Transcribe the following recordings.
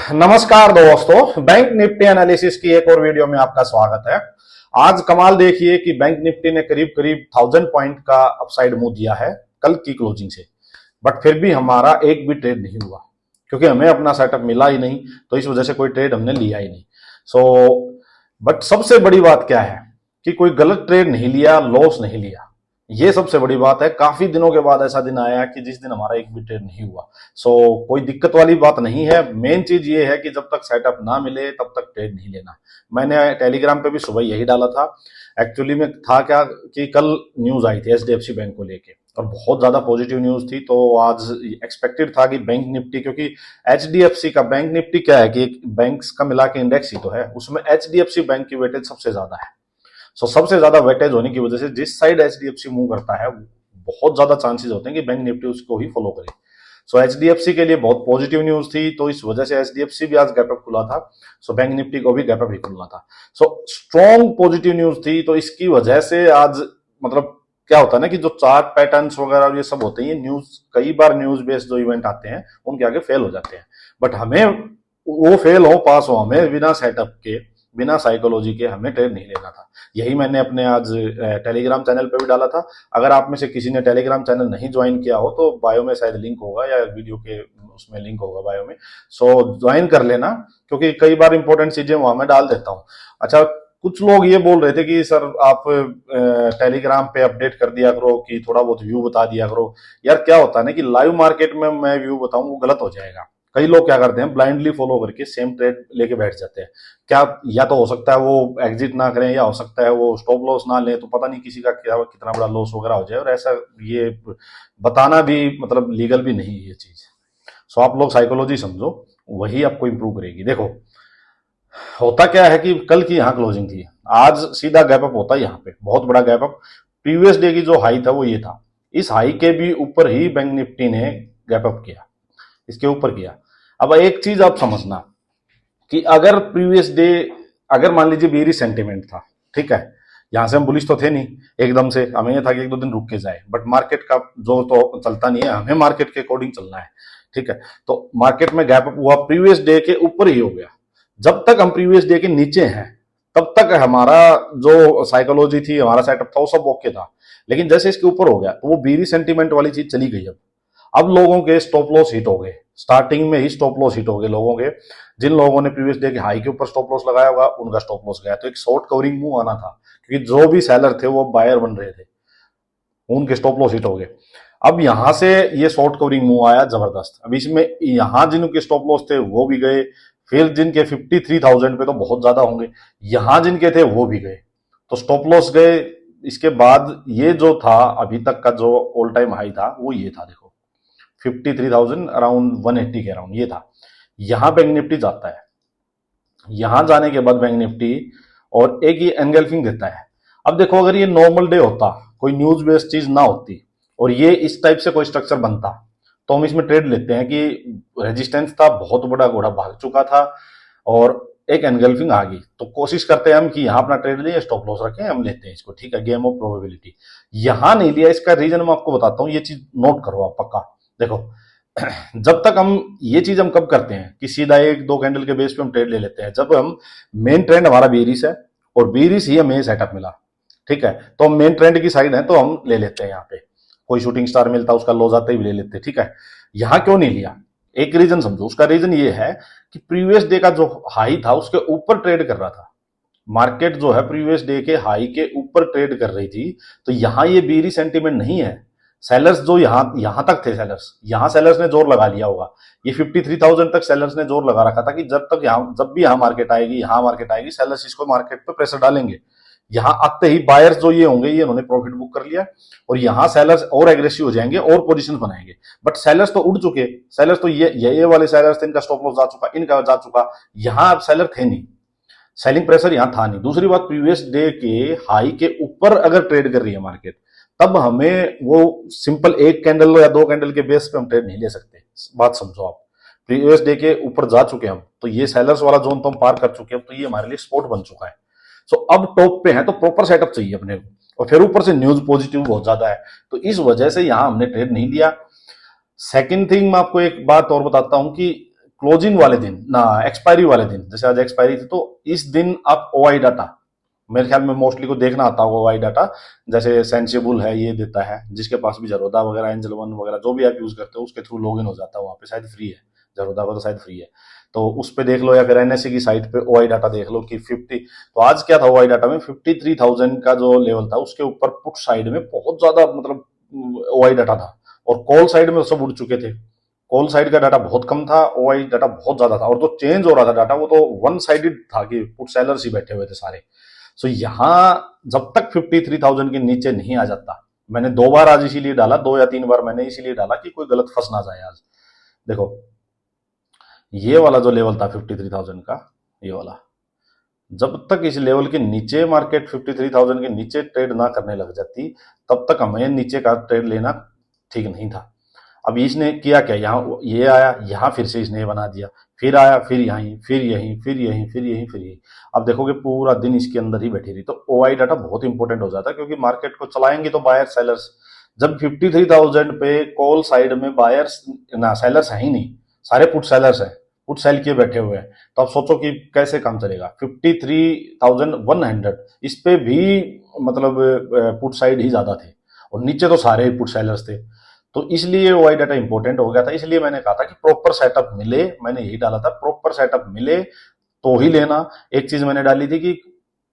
नमस्कार दोस्तों, bank Nifty analysis की एक और वीडियो में आपका स्वागत है। आज कमाल देखिए कि बैंक निफ्टी ने करीब करीब 1000 पॉइंट का अपसाइड मूव दिया है कल की क्लोजिंग से, बट फिर भी हमारा एक भी ट्रेड नहीं हुआ क्योंकि हमें अपना सेटअप मिला ही नहीं, तो इस वजह से कोई ट्रेड हमने लिया ही नहीं। बट सबसे बड़ी बात क्या है कि कोई गलत ट्रेड नहीं लिया, लॉस नहीं लिया। ये सबसे बड़ी बात है। काफी दिनों के बाद ऐसा दिन आया कि जिस दिन हमारा एक भी ट्रेड नहीं हुआ। कोई दिक्कत वाली बात नहीं है। मेन चीज ये है कि जब तक सेटअप ना मिले तब तक ट्रेड नहीं लेना। मैंने टेलीग्राम पे भी सुबह यही डाला था। एक्चुअली में था क्या कि कल न्यूज आई थी एचडीएफसी बैंक को लेके और बहुत ज्यादा पॉजिटिव न्यूज थी, तो आज एक्सपेक्टेड था कि बैंक निफ्टी, क्योंकि एचडीएफसी का बैंक निफ्टी क्या है कि बैंक्स का मिला के इंडेक्स ही तो है, उसमें एचडीएफसी बैंक की वेटेज सबसे ज्यादा है। सबसे ज्यादा वेटेज होने की वजह से जिस साइड एचडीएफसी मूव करता है बहुत ज्यादा चांसेस होते हैं कि बैंक निफ्टी उसको ही फॉलो करे। एचडीएफसी के लिए बहुत पॉजिटिव न्यूज थी, तो इस वजह से एचडीएफसी भी आज गैपअप खुला था। बैंक निफ्टी को भी गैपअप ही खुलना था। स्ट्रॉन्ग पॉजिटिव न्यूज थी, तो इसकी वजह से आज मतलब क्या होता है ना कि जो चार्ट पैटर्न्स वगैरह ये सब होते हैं, ये न्यूज कई बार न्यूज बेस्ड जो इवेंट आते हैं उनके आगे फेल हो जाते हैं। बट हमें वो फेल हो पास हो, हमें बिना सेटअप के बिना साइकोलॉजी के हमें ट्रेड नहीं लेना था। यही मैंने अपने आज टेलीग्राम चैनल पे भी डाला था। अगर आप में से किसी ने टेलीग्राम चैनल नहीं ज्वाइन किया हो तो बायो में शायद लिंक होगा या वीडियो के उसमें लिंक होगा बायो में। ज्वाइन कर लेना, क्योंकि कई बार इंपॉर्टेंट चीजें वहां मैं डाल देता हूँ। अच्छा, कुछ लोग ये बोल रहे थे कि सर आप टेलीग्राम पे अपडेट कर दिया करो कि थोड़ा बहुत व्यू बता दिया करो। यार क्या होता है ना कि लाइव मार्केट में मैं व्यू बताऊं वो गलत हो जाएगा। कई लोग क्या करते हैं, ब्लाइंडली फॉलो करके सेम ट्रेड लेके बैठ जाते हैं। क्या या तो हो सकता है वो एग्जिट ना करें, या हो सकता है वो स्टॉप लॉस ना लें, तो पता नहीं किसी का क्या कितना बड़ा लॉस वगैरह हो जाए। और ऐसा ये बताना भी मतलब लीगल भी नहीं है ये चीज। आप लोग साइकोलॉजी समझो, वही आपको इंप्रूव करेगी। देखो होता क्या है कि कल की यहाँ क्लोजिंग थी, आज सीधा गैपअप होता है यहाँ पे, बहुत बड़ा गैपअप। प्रीवियस डे की जो हाई था वो ये था, इस हाई के भी ऊपर ही बैंक निफ्टी ने गैपअप किया, इसके ऊपर किया। अब एक चीज आप समझना कि अगर प्रीवियस डे, अगर मान लीजिए बेरी सेंटिमेंट था, ठीक है, यहां से हम बुलिश तो थे नहीं एकदम से, हमें यह था कि एक दो दिन रुक के जाए, बट मार्केट का जो तो चलता नहीं है, हमें मार्केट के अकॉर्डिंग चलना है, ठीक है। तो मार्केट में गैप हुआ, प्रीवियस डे के ऊपर ही हो गया। जब तक हम प्रीवियस डे के नीचे हैं तब तक हमारा जो साइकोलॉजी थी, हमारा सेटअप था, वो सब ओके था। लेकिन जैसे इसके ऊपर हो गया तो वो बेरी सेंटिमेंट वाली चीज चली गई। अब लोगों के स्टॉप लॉस हिट हो गए, स्टार्टिंग में ही स्टॉप लॉस हिट हो गए लोगों के। जिन लोगों ने प्रीवियस डे के हाई के ऊपर स्टॉप लॉस लगाया होगा उनका स्टॉप लॉस गया। तो एक शॉर्ट कवरिंग मूव आना था, क्योंकि जो भी सेलर थे वो बायर बन रहे थे, उनके स्टॉप लॉस हिट हो गए। अब यहां से ये शॉर्ट कवरिंग मूव आया जबरदस्त। अब इसमें यहां जिनके स्टॉप लॉस थे वो भी गए, फिर जिनके 53,000 पे तो बहुत ज्यादा होंगे, यहां जिनके थे वो भी गए, तो स्टॉप लॉस गए। इसके बाद ये जो था अभी तक का जो ऑल टाइम हाई था वो ये था, देखो 53,000 अराउंड 180 के अराउंड ये था। यहां बैंक निफ्टी जाता है, यहां जाने के बाद बैंक निफ्टी और एक ये एनगल्फिंग देता है। अब देखो अगर ये नॉर्मल डे होता, कोई न्यूज बेस्ड चीज ना होती और ये इस टाइप से कोई स्ट्रक्चर बनता, तो हम इसमें ट्रेड लेते हैं कि रेजिस्टेंस था, बहुत बड़ा घोड़ा भाग चुका था और एक एनगल्फिंग आ गई, तो कोशिश करते हैं हम कि यहां अपना ट्रेड लें, स्टॉप लॉस रखें, हम लेते हैं इसको, ठीक है, गेम ऑफ प्रोबेबिलिटी। यहां नहीं लिया, इसका रीजन मैं आपको बताता हूं, ये चीज नोट करो आप पक्का। देखो जब तक हम ये चीज हम कब करते हैं कि सीधा एक दो कैंडल के बेस पे हम ट्रेड ले लेते हैं, जब हम मेन ट्रेंड हमारा बेरिश है और बेरिश ही हमें सेटअप मिला, ठीक है, तो हम मेन ट्रेंड की साइड है तो हम ले लेते हैं। यहाँ पे कोई शूटिंग स्टार मिलता उसका लो जाते ही ले लेते, ठीक है। यहां क्यों नहीं लिया, एक रीजन समझो। उसका रीजन ये है कि प्रीवियस डे का जो हाई था उसके ऊपर ट्रेड कर रहा था मार्केट, जो है प्रीवियस डे के हाई के ऊपर ट्रेड कर रही थी। तो यहां ये बेरी सेंटीमेंट नहीं है। सेलर्स जो यहां तक थे, सेलर्स ने जोर लगा लिया होगा। ये 53,000 तक सेलर्स ने जोर लगा रखा था कि जब भी यहां मार्केट आएगी सेलर्स इसको मार्केट पे प्रेशर डालेंगे। यहां आते ही बायर्स जो ये होंगे, ये इन्होंने प्रॉफिट बुक कर लिया और यहां सेलर्स और एग्रेसिव हो जाएंगे और पोजीशन बनाएंगे। बट सेलर्स तो उड़ चुके, सेलर्स तो ये वाले सेलर्स थे, इनका स्टॉप लॉस जा चुका, इनका जा चुका। यहां अब सेलर थे नहीं, सेलिंग प्रेशर यहां था नहीं। दूसरी बात, प्रीवियस डे के हाई के ऊपर अगर ट्रेड कर रही है मार्केट, तब हमें वो सिंपल एक कैंडल या दो कैंडल के बेस पे हम ट्रेड नहीं ले सकते। बात समझो आप, प्रीवियस डे के ऊपर जा चुके हम, तो ये सेलर्स वाला जोन तो हम पार कर चुके हैं, तो ये हमारे लिए स्पॉट बन चुका है। अब टॉप पे है तो प्रॉपर सेटअप चाहिए अपने को, और फिर ऊपर से न्यूज पॉजिटिव बहुत ज्यादा है, तो इस वजह से यहां हमने ट्रेड नहीं लिया। सेकंड थिंग, मैं आपको एक बात और बताता हूं कि क्लोजिंग वाले दिन ना, एक्सपायरी वाले दिन, जैसे आज एक्सपायरी थी तो इस दिन आप ओआई डाटा, मेरे ख्याल में मोस्टली को देखना आता होगा ओआई डाटा, जैसे सेंसिबल है ये देता है, जिसके पास भी जरोदा वगैरह एंजल वन वगैरह जो भी आप यूज करते हो उसके थ्रू लॉगिन हो जाता है, वहां पे शायद फ्री है, जरोदा का तो शायद फ्री है, तो उस पे देख लो, या फिर एनएससी की साइट पे ओआई डाटा देख लो कि 50, तो आज क्या था ओआई डाटा में 53,000 का जो लेवल था उसके ऊपर पुट साइड में बहुत ज्यादा मतलब ओआई डाटा था, और कॉल साइड में सब उड़ चुके थे, कॉल साइड का डाटा बहुत कम था, ओआई डाटा बहुत ज्यादा था, और जो चेंज हो रहा था डाटा वो तो वन साइडेड था कि पुट सेलर्स ही बैठे हुए थे सारे। सो यहां जब तक 53,000 के नीचे नहीं आ जाता, मैंने 2 बार आज इसीलिए डाला, 2 या 3 बार मैंने इसीलिए डाला कि कोई गलत फंस ना जाए आज। देखो ये वाला जो लेवल था 53,000 का, ये वाला, जब तक इस लेवल के नीचे मार्केट 53,000 के नीचे ट्रेड ना करने लग जाती, तब तक हमें नीचे का ट्रेड लेना ठीक नहीं था। अब इसने किया क्या, यहाँ ये आया, यहाँ फिर से इसने बना दिया, फिर आया, फिर यहीं, फिर यहीं, फिर यहीं, फिर यहीं, फिर यहीं। अब देखोगे पूरा दिन इसके अंदर ही बैठी रही, तो ओआई डाटा बहुत इंपॉर्टेंट हो जाता है, क्योंकि मार्केट को चलाएंगे तो बायर सेलर्स। जब 53,000 पे कॉल साइड में बायर्स ना सेलर्स है ही नहीं, सारे पुट सेलर्स हैं, पुट सेल किए बैठे हुए हैं, तो आप सोचो कि कैसे काम चलेगा। 53,100 इस पे भी मतलब पुट साइड ही ज्यादा थे, और नीचे तो सारे पुट सेलर्स थे, तो इसलिए ओआई डाटा इंपॉर्टेंट हो गया था। इसलिए मैंने कहा था कि प्रॉपर सेटअप मिले, मैंने यही डाला था, प्रॉपर सेटअप मिले तो ही लेना। एक चीज मैंने डाली थी कि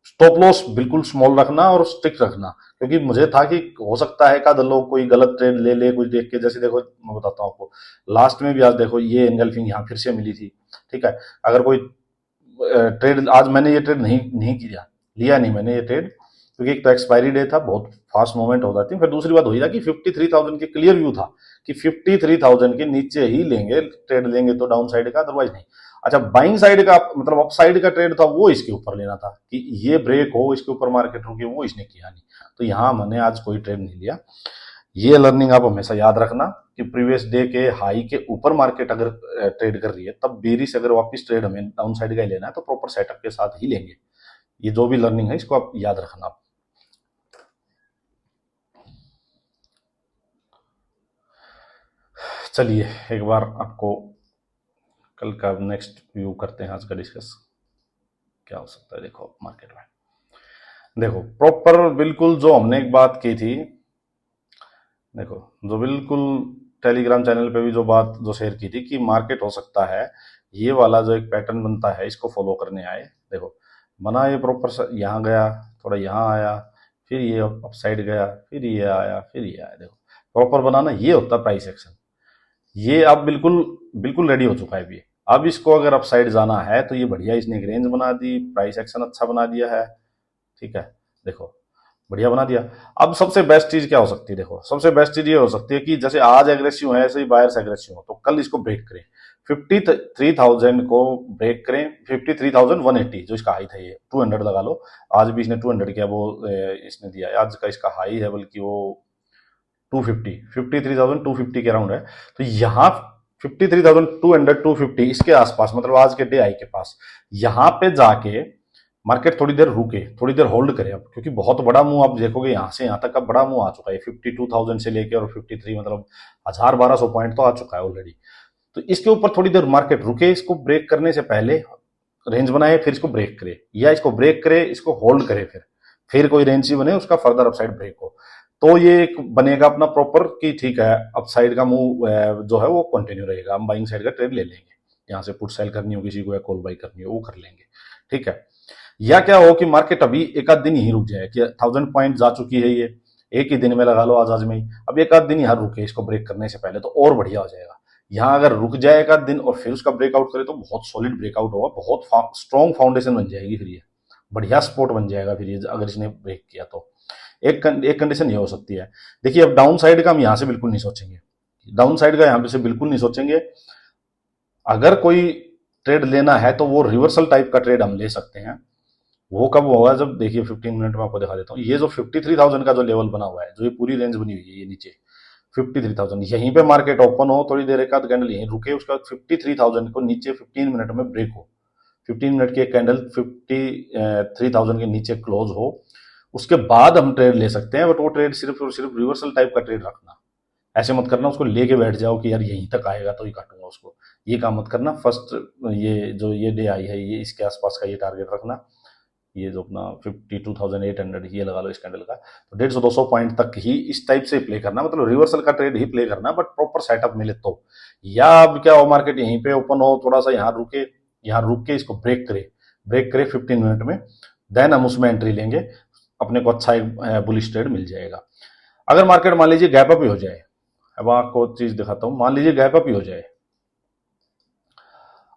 स्टॉप लॉस बिल्कुल स्मॉल रखना और स्ट्रिक्ट रखना, क्योंकि मुझे था कि हो सकता है का लोग कोई गलत ट्रेड ले ले कुछ देख के, जैसे देखो मैं बताता हूँ आपको, लास्ट में भी आज देखो ये एंगल्फिंग यहाँ फिर से मिली थी, ठीक है। अगर कोई ट्रेड, आज मैंने ये ट्रेड नहीं नहीं किया, लिया नहीं मैंने ये ट्रेड, क्योंकि एक तो एक्सपायरी डे था, बहुत फास्ट मूवमेंट हो जाती है, फिर दूसरी बात हुई था कि 53,000 के क्लियर व्यू था कि 53,000 के नीचे ही लेंगे, ट्रेड लेंगे तो डाउन साइड का, अदरवाइज नहीं। अच्छा, बाइंग साइड का मतलब अप साइड का ट्रेड था, वो इसके ऊपर लेना था कि ये ब्रेक हो, इसके ऊपर मार्केट रुके, वो इसने किया नहीं, तो यहां मैंने आज कोई ट्रेड नहीं लिया। ये लर्निंग आप हमेशा याद रखना कि प्रीवियस डे के हाई के ऊपर मार्केट अगर ट्रेड कर रही है, तब बेरिश अगर वापस ट्रेड हमें डाउन साइड का ही लेना है तो प्रॉपर सेटअप के साथ ही लेंगे। ये जो भी लर्निंग है इसको आप याद रखना। चलिए एक बार आपको कल का नेक्स्ट व्यू करते हैं, आज का डिस्कस क्या हो सकता है। देखो मार्केट में देखो प्रॉपर बिल्कुल जो हमने एक बात की थी, देखो जो बिल्कुल टेलीग्राम चैनल पे भी जो बात जो शेयर की थी कि मार्केट हो सकता है ये वाला जो एक पैटर्न बनता है इसको फॉलो करने आए। देखो बना ये प्रॉपर, यहाँ गया, थोड़ा यहाँ आया, फिर ये अप साइड गया, फिर ये आया, फिर ये आया। देखो प्रॉपर बनाना ये होता है प्राइस एक्शन। ये अब बिल्कुल बिल्कुल रेडी हो चुका है ये। अब इसको अगर अप साइड जाना है तो ये बढ़िया, इसने एक रेंज बना दी, प्राइस एक्शन अच्छा बना दिया है, ठीक है। देखो बढ़िया बना दिया। अब सबसे बेस्ट चीज क्या हो सकती है, देखो सबसे बेस्ट चीज ये हो सकती है कि जैसे आज एग्रेसिव है ऐसे ही बायर्स एग्रेसिव हो, तो कल इसको ब्रेक करें, 53,000 को ब्रेक करें, 53,180 जो इसका हाई था, ये 200 लगा लो, आज भी इसने 200 किया, वो इसने दिया आज का इसका हाई है, बल्कि वो 250, 53,250 के अराउंड है। तो यहाँ 53,200 250 इसके आसपास, मतलब आज के डे हाई के पास, यहाँ पे जाके मार्केट थोड़ी देर रुके, थोड़ी देर होल्ड करे अब, क्योंकि बहुत बड़ा मूव आप देखोगे यहाँ से यहाँ तक का बड़ा मूव आ चुका है, 52,000 से लेके और 53, मतलब 1,000-1,200 पॉइंट तो आ चुका है ऑलरेडी। तो इसके ऊपर थोड़ी देर मार्केट रुके, इसको ब्रेक करने से पहले रेंज बनाए, फिर इसको ब्रेक करे, या इसको ब्रेक करे, इसको होल्ड करे, फिर कोई रेंज ही बने, उसका फर्दर अपसाइड ब्रेक हो, तो ये एक बनेगा अपना प्रॉपर कि ठीक है अपसाइड का मूव जो है वो कंटिन्यू रहेगा, हम बाइंग साइड का ट्रेड ले लेंगे, यहाँ से पुट सेल करनी हो किसी को या कॉल बाई करनी हो वो कर लेंगे, ठीक है। या क्या हो कि मार्केट अभी एक आध दिन ही रुक जाए कि 1,000 पॉइंट जा चुकी है, ये एक ही दिन में लगा लो आज में ही, अब एक आध दिन यहाँ रुके इसको ब्रेक करने से पहले तो और बढ़िया हो जाएगा। यहाँ अगर रुक जाए एक आध दिन और फिर उसका ब्रेकआउट करे तो बहुत सॉलिड ब्रेकआउट होगा, बहुत स्ट्रॉन्ग फाउंडेशन बन जाएगी, फिर ये बढ़िया स्पॉट बन जाएगा फिर ये अगर इसने ब्रेक किया तो। एक कंडीशन ये हो सकती है, देखिए अब डाउन साइड का हम यहाँ से बिल्कुल नहीं सोचेंगे, डाउन साइड का यहाँ पे से बिल्कुल नहीं सोचेंगे। अगर कोई ट्रेड लेना है तो वो रिवर्सल टाइप का ट्रेड हम ले सकते हैं। वो कब होगा, जब देखिए 15 मिनट में आपको दिखा देता हूँ, ये जो 53,000 का जो लेवल बना हुआ है, जो ये पूरी रेंज बनी हुई है, ये नीचे 53,000, यहीं पे मार्केट ओपन हो, थोड़ी देर एक आध कैंडल यहीं रुके, उसके बाद 53,000 को नीचे 15 मिनट में ब्रेक हो, 15 मिनट की एक कैंडल 53,000 के नीचे क्लोज हो, उसके बाद हम ट्रेड ले सकते हैं। बट वो ट्रेड सिर्फ और सिर्फ रिवर्सल टाइप का ट्रेड रखना, ऐसे मत करना उसको लेके बैठ जाओ कि यार यहीं तक आएगा तो ही काटूंगा उसको, ये काम मत करना। फर्स्ट ये जो ये डे आई है ये इसके आसपास का ये टारगेट रखना, ये जो अपना 52,800 ये लगा लो इस कैंडल का, तो 150-200 पॉइंट तक ही इस टाइप से प्ले करना, मतलब रिवर्सल का ट्रेड ही प्ले करना, बट प्रॉपर सेटअप मिले तो। या अब क्या हो, मार्केट यहीं पे ओपन हो, थोड़ा सा यहाँ रुक के इसको ब्रेक करे 15 मिनट में, देन हम उसमें एंट्री लेंगे, अपने को अच्छा एक बुलिश ट्रेड मिल जाएगा। अगर मार्केट मान लीजिए गैप अप ही हो जाए, अब आपको चीज दिखाता हूं, मान लीजिए गैप अप ही हो जाए,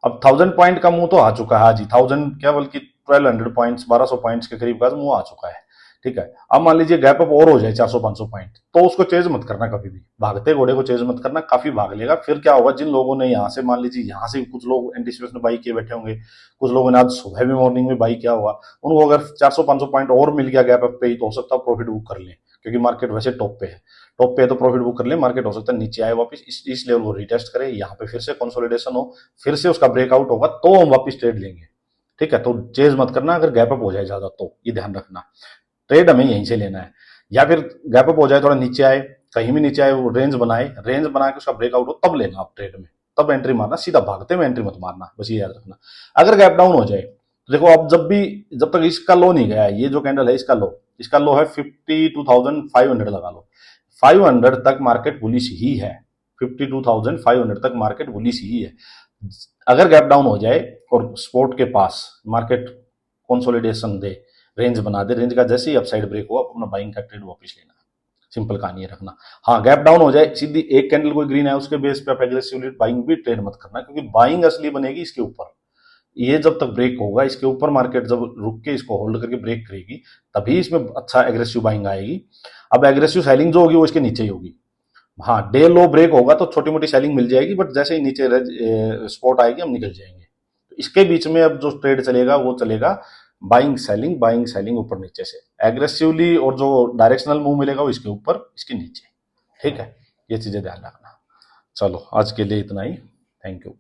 अब 1000 पॉइंट का मुंह तो आ चुका है, हाँ जी 1000 क्या बल्कि 1200 पॉइंट्स 1200 पॉइंट्स के करीब का मुंह आ चुका है, ठीक है। अब मान लीजिए गैप अप और हो जाए 400-500 पॉइंट, तो उसको चेज मत करना कभी भी, भागते घोड़े को चेज मत करना, काफी भाग लेगा। फिर क्या होगा, जिन लोगों ने यहाँ से मान लीजिए यहाँ से कुछ लोग एंटीसिपेशन बाई किए बैठे होंगे, कुछ लोगों ने आज सुबह भी मॉर्निंग में बाई किया हुआ, उनको अगर 400-500 पॉइंट और मिल गया गैप अप पे ही, तो हो सकता है प्रॉफिट बुक कर लें, क्योंकि मार्केट वैसे टॉप पे है तो प्रॉफिट बुक कर ले। मार्केट हो सकता है नीचे आए वापस, इस लेवल को रिटेस्ट करे, यहाँ पे फिर से कंसोलिडेशन हो, फिर से उसका ब्रेकआउट होगा तो हम वापस ट्रेड लेंगे, ठीक है। तो चेज मत करना अगर गैप अप हो जाए ज्यादा, तो ये ध्यान रखना, ट्रेड हमें यहीं से लेना है। या फिर गैप अप हो जाए, थोड़ा नीचे आए, कहीं भी नीचे आए, वो रेंज बना के उसका ब्रेकआउट हो, तब लेना आप ट्रेड में, तब एंट्री मारना, सीधा भागते में एंट्री मत मारना, बस ये याद रखना। अगर गैप डाउन हो जाए तो देखो, अब जब तक इसका लो नहीं गया है, ये जो कैंडल है इसका लो है 52,500 लगा लो, 500 तक मार्केट बुलिश ही है, 52,500 तक मार्केट बुलिश ही है। अगर गैप डाउन हो जाए और स्पोर्ट के पास मार्केट कंसोलिडेशन दे, रेंज बना दे, रेंज का जैसे ही अपसाइड ब्रेक हो, अपना बाइंग का ट्रेड वापस लेना, सिंपल कहानी है रखना। हाँ, गैप डाउन हो जाए, सीधी एक कैंडल कोई ग्रीन है उसके बेस पे आप एग्रेसिवली बाइंग भी ट्रेड मत करना, क्योंकि बाइंग असली बनेगी इसके ऊपर, ये जब तक ब्रेक होगा, इसके ऊपर मार्केट जब रुक के इसको होल्ड करके ब्रेक करेगी, तभी इसमें अच्छा एग्रेसिव बाइंग आएगी। अब एग्रेसिव सेलिंग जो होगी वो इसके नीचे ही होगी। हाँ, डे लो ब्रेक होगा तो छोटी मोटी सेलिंग मिल जाएगी, बट जैसे ही नीचे स्पॉट आएगी हम निकल जाएंगे। तो इसके बीच में अब जो ट्रेड चलेगा वो चलेगा बाइंग सेलिंग ऊपर नीचे से एग्रेसिवली, और जो डायरेक्शनल मूव मिलेगा वो इसके ऊपर इसके नीचे, ठीक है। ये चीजें ध्यान रखना। चलो आज के लिए इतना ही, थैंक यू।